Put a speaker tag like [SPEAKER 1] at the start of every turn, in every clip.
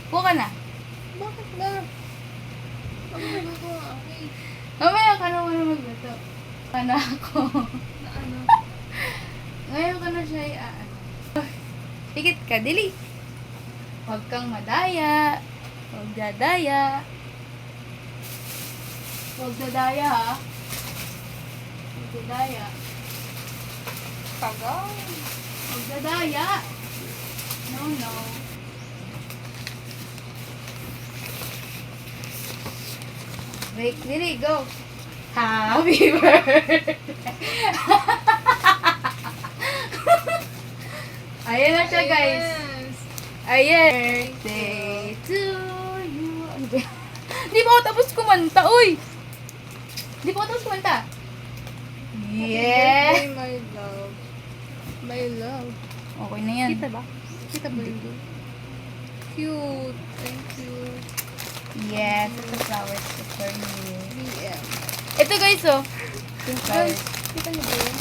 [SPEAKER 1] Buka na.
[SPEAKER 2] Bakit ba? Bakit ba ako? Okay.
[SPEAKER 1] Mamaya ka na muna magluto. Kana ako.
[SPEAKER 2] Na ano?
[SPEAKER 1] Ngayon ka na siya Higit ka, dili. Huwag kang madaya. Huwag dadaya. Huwag dadaya, ha? Huwag dadaya.
[SPEAKER 2] Tagaw.
[SPEAKER 1] Huwag dadaya. No, no. Wait, dili, go. Happy birthday. Ayan na siya, guys.
[SPEAKER 2] Yes.
[SPEAKER 1] Ayan. Birthday to you. Ano ba yan? Di ba ako tapos kumanta? Uy! Di ba ako tapos kumanta? Yeah!
[SPEAKER 2] Happy birthday, my love. My love.
[SPEAKER 1] Okay na yan.
[SPEAKER 2] Kita ba? Kita ba yun? Cute. Thank you.
[SPEAKER 1] Yes, ito flowers to for you.
[SPEAKER 2] BM.
[SPEAKER 1] Ito guys, oh. Yung flowers.
[SPEAKER 2] Kita niyo ba yun?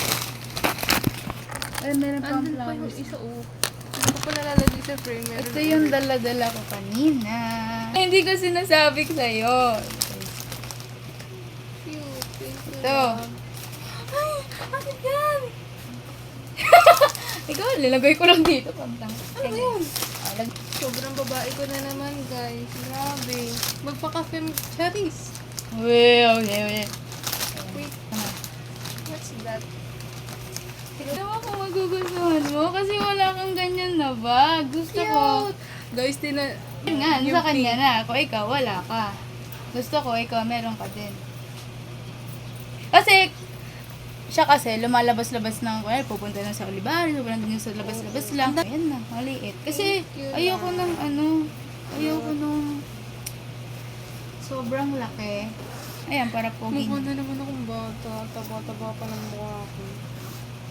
[SPEAKER 1] Ay, meron pang
[SPEAKER 2] Andun pa yung
[SPEAKER 1] flowers.
[SPEAKER 2] isa, oh. Hindi ko pa nalalagay sa frame. Meron
[SPEAKER 1] Ito yung dala-dala ko kanina. Ay, hindi ko sinasabi sa'yo.
[SPEAKER 2] Cute. Thank you.
[SPEAKER 1] Ito.
[SPEAKER 2] love.
[SPEAKER 1] Ay, bakit yan? Ikaw, lalagay ko lang dito. Pantang. Ano yun?
[SPEAKER 2] Sobrang babae ko na naman, guys. Grabe. Magpaka-fem cherries.
[SPEAKER 1] Well, yeah.
[SPEAKER 2] Wait,
[SPEAKER 1] Ano?
[SPEAKER 2] what's that?
[SPEAKER 1] Tignan mo kung magugustuhan mo kasi wala kang ganyan na bag. Gusto ko.
[SPEAKER 2] Cute! Guys,
[SPEAKER 1] Yun nga,
[SPEAKER 2] Yung
[SPEAKER 1] sa kanya na. Ako, ikaw, wala ka. Gusto ko, ikaw, meron ka din. Kasi, siya kasi, lumalabas-labas ng, well, pupunta na sa Olivares, pupunta na sa labas-labas lang. Ayan na, maliit. Kasi,
[SPEAKER 2] Thank you,
[SPEAKER 1] ayoko
[SPEAKER 2] love.
[SPEAKER 1] ng, ayoko nung sobrang laki. Ayan, para pogi.
[SPEAKER 2] mukha na naman akong bata. Taba-taba pa ng mukha ko.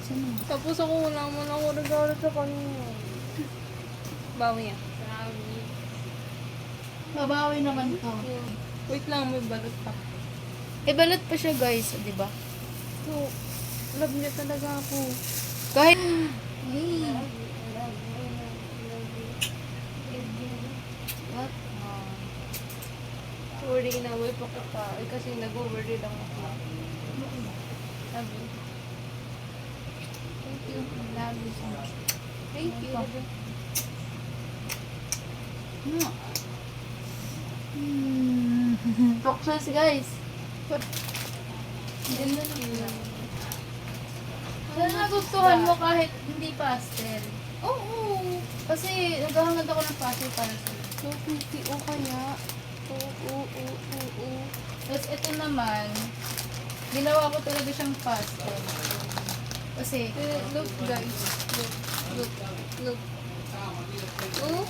[SPEAKER 1] Saan mo?
[SPEAKER 2] Tapos ako, wala man ako regalo sa kanya. Bawi yan.
[SPEAKER 1] Babawi naman to.
[SPEAKER 2] Wait lang, may balot pa.
[SPEAKER 1] Balot pa siya, guys, di ba?
[SPEAKER 2] So, love niya talaga ako.
[SPEAKER 1] Kahit, What?
[SPEAKER 2] Sorry, inaway pa kita. Eh, kasi nag-worry lang ako. Sabi. Thank you.
[SPEAKER 1] Love you so much.
[SPEAKER 2] Thank you.
[SPEAKER 1] No. Success, guys. Ganda naman. Sana nagustuhan mo kahit hindi pastel. Oo. Kasi naghahangad ako ng pastel para sa'yo.
[SPEAKER 2] So pretty. O kaya. Oo.
[SPEAKER 1] Tapos ito naman, ginawa ko talaga siyang pastel. Kasi,
[SPEAKER 2] Look, guys. Look. Oh.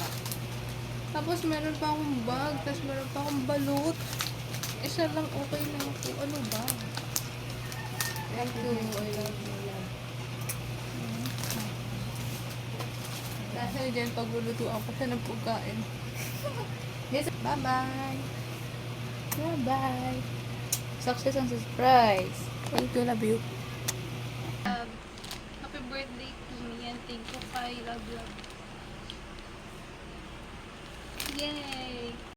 [SPEAKER 2] Tapos meron pa akong bag. Tapos meron pa akong balot. Isa lang okay na ako. Ano ba? Thank you. I love you. Dahil dyan, pagluluto ako siya ng pagkain.
[SPEAKER 1] yes,
[SPEAKER 2] Bye-bye.
[SPEAKER 1] bye-bye. Success and surprise.
[SPEAKER 2] Thank you. Love you. Happy birthday to me and thank you kay Love. Yay!